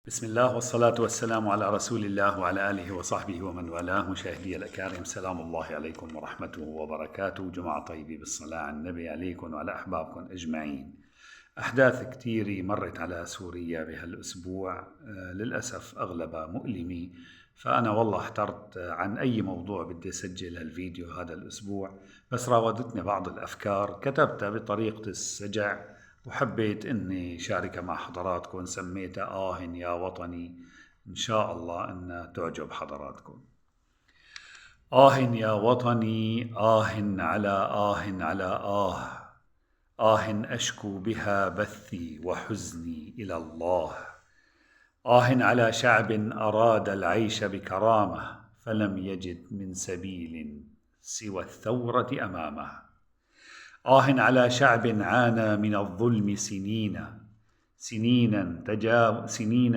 بسم الله والصلاة والسلام على رسول الله وعلى آله وصحبه ومن والاه. مشاهدي الأكارم، سلام الله عليكم ورحمته وبركاته. جمعة طيبة بالصلاة على النبي عليكم وعلى أحبابكم أجمعين. أحداث كتيرة مرت على سوريا بهالأسبوع، للأسف أغلبها مؤلمة. فأنا والله احترت عن أي موضوع بدي أسجل هالفيديو هذا الأسبوع، بس راودتني بعض الأفكار كتبتها بطريقة السجع وحبيت أني شاركها مع حضراتكم. سميتها يا وطني، إن شاء الله أنها تعجب حضراتكم. يا وطني، على أشكو بها بثي وحزني إلى الله. على شعب أراد العيش بكرامة فلم يجد من سبيل سوى الثورة أمامه. على شعب عانى من الظلم سنينا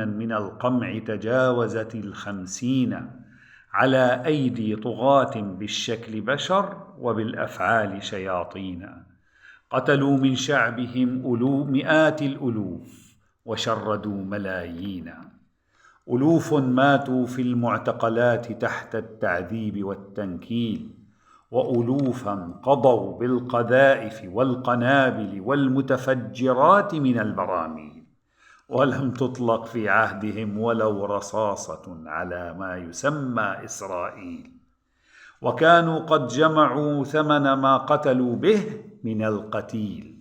من القمع تجاوزت 50، على أيدي طغاة بالشكل بشر وبالأفعال شياطين. قتلوا من شعبهم مئات الألوف وشردوا ملايين. ألوف ماتوا في المعتقلات تحت التعذيب والتنكيل، وألوفا قضوا بالقذائف والقنابل والمتفجرات من البراميل، ولم تطلق في عهدهم ولو رصاصة على ما يسمى إسرائيل، وكانوا قد جمعوا ثمن ما قتلوا به من القتيل.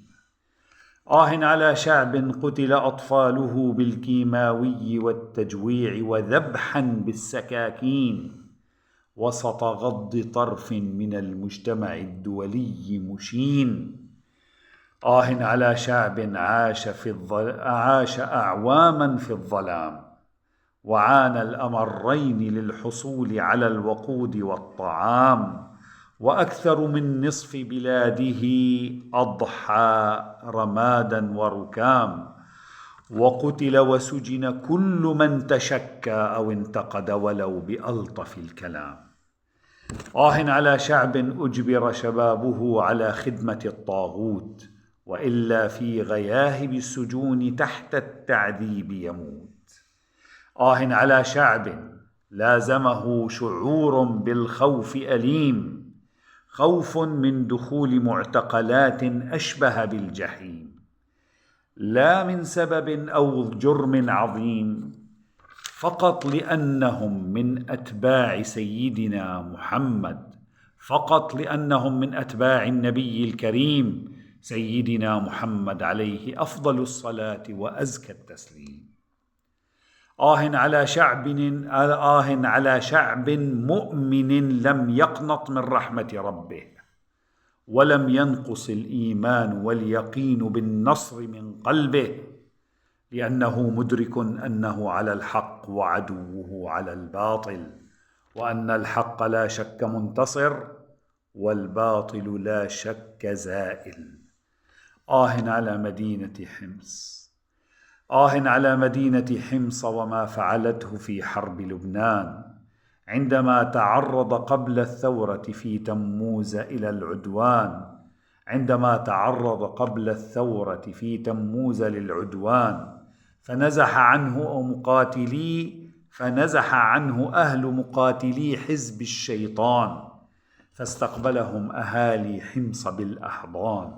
على شعب قتل أطفاله بالكيماوي والتجويع وذبحا بالسكاكين وسط غض طرف من المجتمع الدولي مشين. على شعب عاش أعواما في الظلام وعانى الأمرين للحصول على الوقود والطعام، وأكثر من نصف بلاده أضحى رمادا وركام، وقتل وسجن كل من تشكى أو انتقد ولو بألطف الكلام. على شعب أجبر شبابه على خدمة الطاغوت، وإلا في غياهب السجون تحت التعذيب يموت. على شعب لازمه شعور بالخوف أليم، خوف من دخول معتقلات أشبه بالجحيم، لا من سبب أو جرم عظيم، فقط لأنهم من أتباع سيدنا محمد، فقط لأنهم من أتباع النبي الكريم سيدنا محمد عليه أفضل الصلاة وأزكى التسليم. على شعب مؤمن لم يقنط من رحمة ربه، ولم ينقص الإيمان واليقين بالنصر من قلبه، لأنه مدرك أنه على الحق وعدوه على الباطل، وأن الحق لا شك منتصر والباطل لا شك زائل. على مدينة حمص، على مدينة حمص وما فعلته في حرب لبنان، عندما تعرض قبل الثورة في تموز إلى العدوان، فنزح عنه أهل مقاتلي حزب الشيطان، فاستقبلهم أهالي حمص بالأحضان،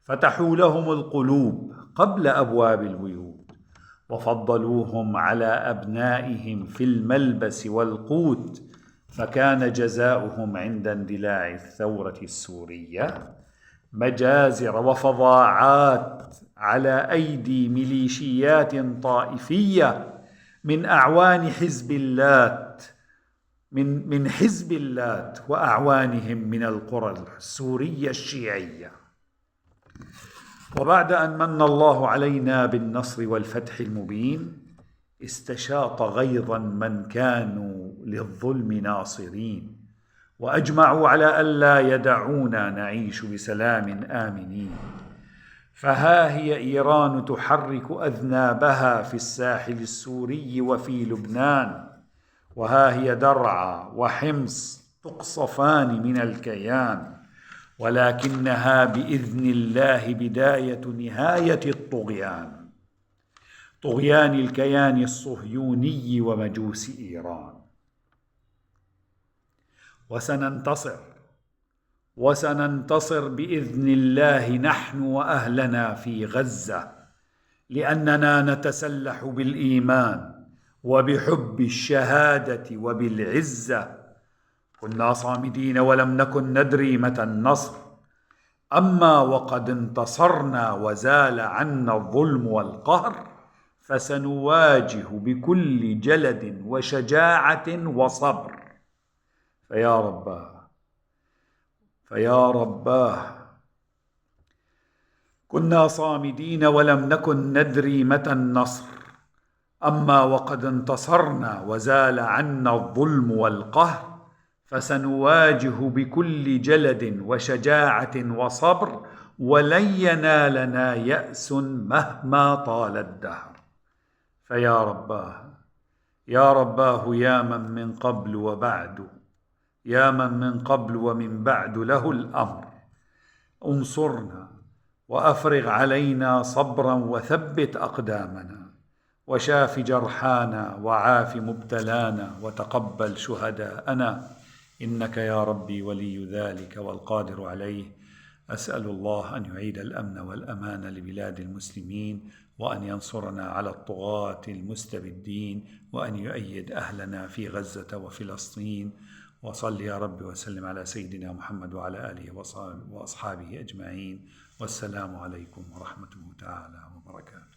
فتحوا لهم القلوب قبل أبواب البيوت، وفضلوهم على أبنائهم في الملبس والقوت، فكان جزاؤهم عند اندلاع الثورة السورية مجازر وفظاعات على أيدي ميليشيات طائفية من أعوان حزب اللات من حزب اللات وأعوانهم من القرى السورية الشيعية. وبعد أن من الله علينا بالنصر والفتح المبين، استشاط غيظا من كانوا للظلم ناصرين، وأجمعوا على ألا يدعونا نعيش بسلام آمنين. فها هي إيران تحرك أذنابها في الساحل السوري وفي لبنان، وها هي درعا وحمص تقصفان من الكيان، ولكنها بإذن الله بداية نهاية الطغيان. طغيان الكيان الصهيوني ومجوس إيران. وسننتصر بإذن الله نحن وأهلنا في غزة، لأننا نتسلح بالإيمان وبحب الشهادة وبالعزة. كنا صامدين ولم نكن ندري متى النصر، أما وقد انتصرنا وزال عنا الظلم والقهر، فسنواجه بكل جلد وشجاعة وصبر. فيا رباه كنا صامدين ولم نكن ندري متى النصر، أما وقد انتصرنا وزال عنا الظلم والقهر، فسنواجه بكل جلد وشجاعة وصبر، ولن ينالنا يأس مهما طال الدهر. فيا رباه يا من من قبل وبعد، يا من من قبل ومن بعد له الأمر، انصرنا وأفرغ علينا صبرا وثبت أقدامنا، وشاف جرحانا وعاف مبتلانا وتقبل شهداءنا، إنك يا ربي ولي ذلك والقادر عليه. أسأل الله أن يعيد الأمن والأمان لبلاد المسلمين، وأن ينصرنا على الطغاة المستبدين، وأن يؤيد أهلنا في غزة وفلسطين. وصل يا رب وسلم على سيدنا محمد وعلى آله وأصحابه أجمعين، والسلام عليكم ورحمة الله تعالى وبركاته.